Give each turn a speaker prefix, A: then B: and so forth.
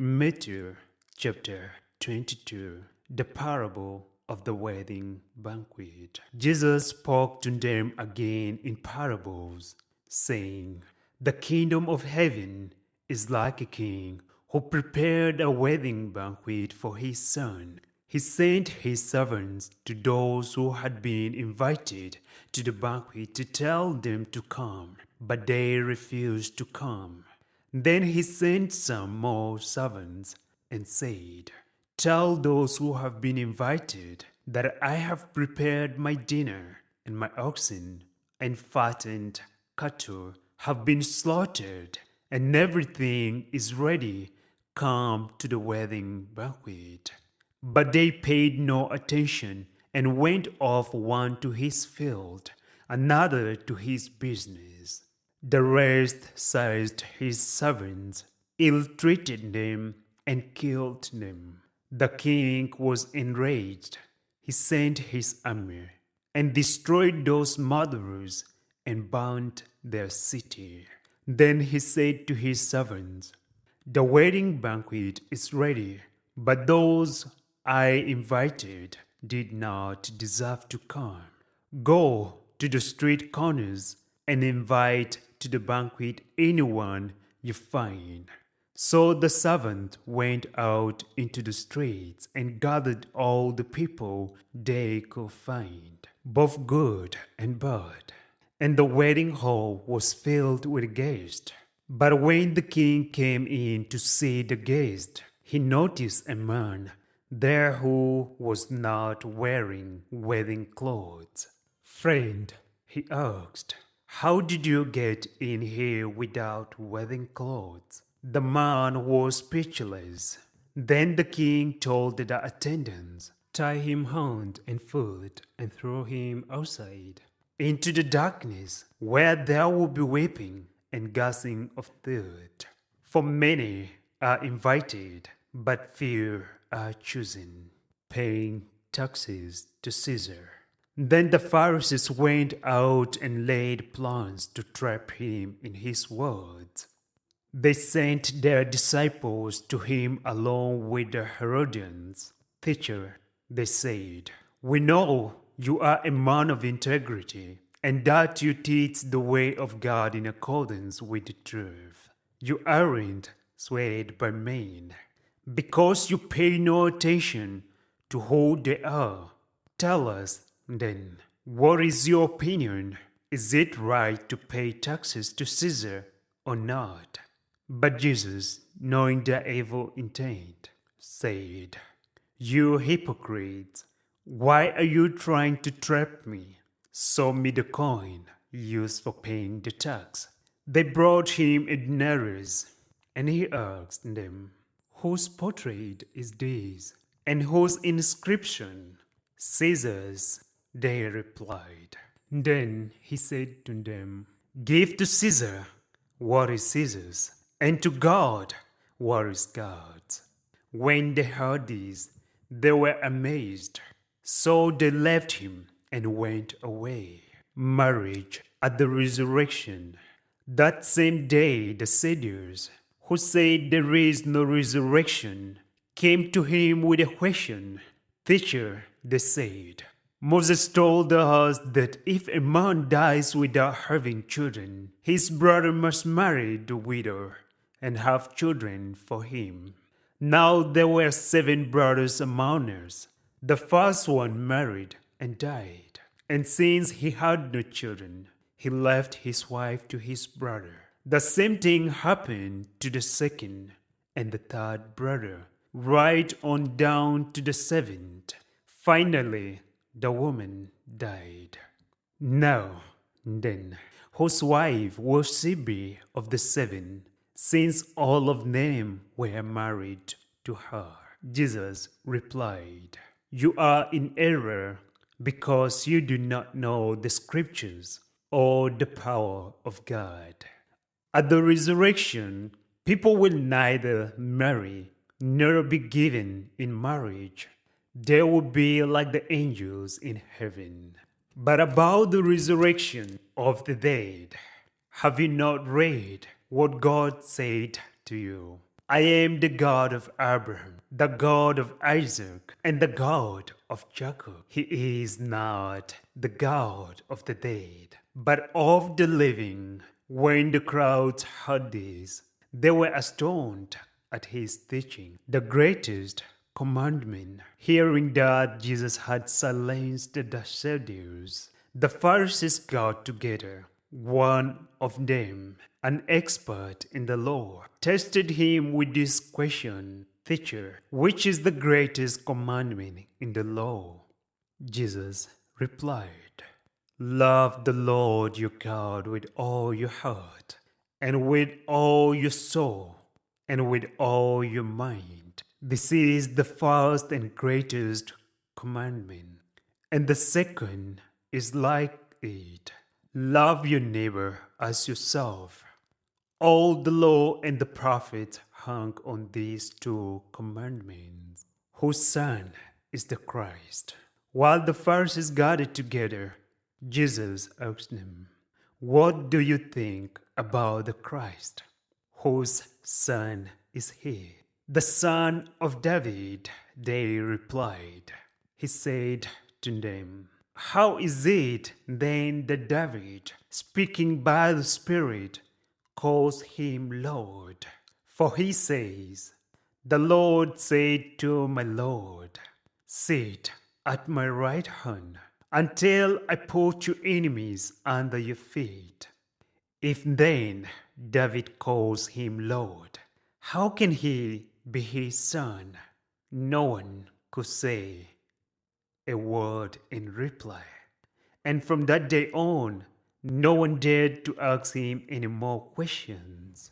A: Mathew chapter 22, the parable of the wedding banquet. Jesus spoke to them again in parables, saying, "The kingdom of heaven is like a king who prepared a wedding banquet for his son. He sent his servants to those who had been invited to the banquet to tell them to come, but they refused to come. Then he sent some more servants and said, 'Tell those who have been invited that I have prepared my dinner, and my oxen and fattened cattle have been slaughtered, and everything is ready. Come to the wedding banquet.' But they paid no attention and went off, one to his field, another to his business. The rest seized his servants, ill-treated them, and killed them. The king was enraged. He sent his army and destroyed those murderers and burned their city. Then he said to his servants, 'The wedding banquet is ready, but those I invited did not deserve to come. Go to the street corners and invite to the banquet anyone you find.' So the servant went out into the streets and gathered all the people they could find, both good and bad. And the wedding hall was filled with guests. But when the king came in to see the guests, he noticed a man there who was not wearing wedding clothes. 'Friend,' he asked, 'how did you get in here without wedding clothes?' The man was speechless. Then the king told the attendants, 'Tie him hand and foot and throw him outside into the darkness, where there will be weeping and gnashing of teeth. For many are invited, but few are chosen.' Paying taxes to Caesar. Then the Pharisees went out and laid plans to trap him in his words. They sent their disciples to him along with the Herodians. 'Teacher,' they said, 'we know you are a man of integrity, and that you teach the way of God in accordance with the truth. You aren't swayed by men, because you pay no attention to who they are. Tell us, then, what is your opinion? Is it right to pay taxes to Caesar or not?' But Jesus, knowing their evil intent, said, 'You hypocrites, why are you trying to trap me? Show me the coin used for paying the tax.' They brought him a denarius, and he asked them, 'Whose portrait is this, and whose inscription?' 'Caesar's,' they replied. Then he said to them, 'Give to Caesar what is Caesar's, and to God what is God's.' When they heard this, they were amazed. So they left him and went away. Marriage at the resurrection. That same day, the Sadducees, who said there is no resurrection, came to him with a question. 'Teacher,' they said, 'Moses told us that if a man dies without having children, his brother must marry the widow and have children for him. Now there were 7 brothers among us. The first one married and died, and since he had no children, he left his wife to his brother. The same thing happened to the second and the third brother, right on down to the 7th. Finally, the woman died. Now, then, whose wife will she be of the 7, since all of them were married to her?' Jesus replied, 'You are in error, because you do not know the scriptures or the power of God. At the resurrection, people will neither marry nor be given in marriage. They will be like the angels in heaven. But about the resurrection of the dead, have you not read what God said to you? I am the God of Abraham, the God of Isaac, and the God of Jacob. He is not the God of the dead, but of the living. When the crowds heard this, they were astonished at his teaching. The greatest commandment. Hearing that Jesus had silenced the Sadducees, the Pharisees got together. One of them, an expert in the law, tested him with this question: Teacher, which is the greatest commandment in the law? Jesus replied, Love the Lord your God with all your heart, and with all your soul, and with all your mind. This is the first and greatest commandment. And the second is like it: love your neighbor as yourself. All the law and the prophets hung on these two commandments. Whose son is the Christ? While the Pharisees gathered together, Jesus asked them, What do you think about the Christ? Whose son is he? The son of David, they replied. He said to them, How is it then that David, speaking by the Spirit, calls him Lord? For he says, The Lord said to my Lord, Sit at my right hand until I put your enemies under your feet. If then David calls him Lord, how can he be his son? No one could say a word in reply. And from that day on, no one dared to ask him any more questions.